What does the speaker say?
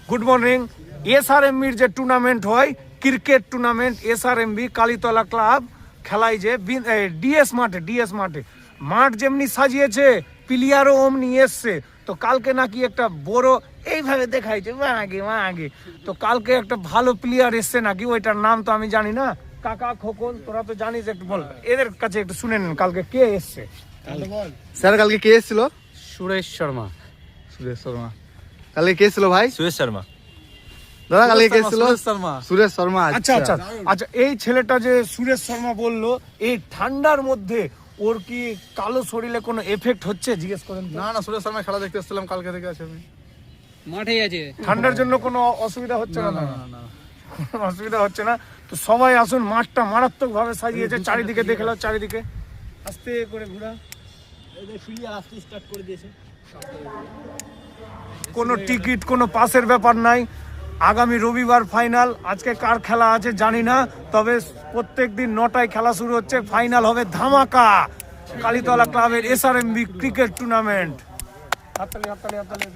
Good morning. এসআরএমবির যে tournament হয় cricket tournament, SRMB Kalitala club খেলায় যে ডিএস মাঠে মাঠ যেমনি সাজিয়েছে প্লেয়ারও অমনি এসছে। তো কালকে নাকি একটা বড় এইভাবে দেখাইছে আগে তো কালকে একটা ভালো প্লেয়ার এসছে নাকি, ওইটার নাম তো আমি জানি না। কাকা খোকন তোরা তো জানিস, একটু বল এদের কাছে একটু শুনে নেন কালকে কে এসছে। স্যার কালকে কে এসেছিল? সুরেশ শর্মা। কালকে কে ছিল ভাই? সুরেশ শর্মা। দাদা কালকে কে ছিল? সুরেশ শর্মা। আচ্ছা আচ্ছা আচ্ছা, এই ছেলেটা যে সুরেশ শর্মা বললো, এই ঠান্ডার মধ্যে ওর কি কালো শরীরে কোনো এফেক্ট হচ্ছে জিজ্ঞেস করেন। না সুরেশ শর্মা খেলা দেখতে এসেছিলাম, কালকে থেকে আছে আমি মাঠেই আছে। ঠান্ডার জন্য কোনো অসুবিধা হচ্ছে না? কোনো অসুবিধা হচ্ছে না। তো সবাই আসুন, মাঠটা মারাত্মক ভাবে সাজিয়েছে, চারিদিকে দেখলো, চারিদিকে আস্তে করে ঘোরা, কোনো টিকিট কোনো পাসের ব্যাপার নাই। আগামী রবিবার ফাইনাল। আজকে কার খেলা আছে জানি না, তবে প্রত্যেকদিন 9টায় খেলা শুরু হচ্ছে। ফাইনাল হবে ধামাকা, কালীতলা ক্লাবের এসআরএমবি ক্রিকেট টুর্নামেন্ট। হাততালি হাততালি হাততালি।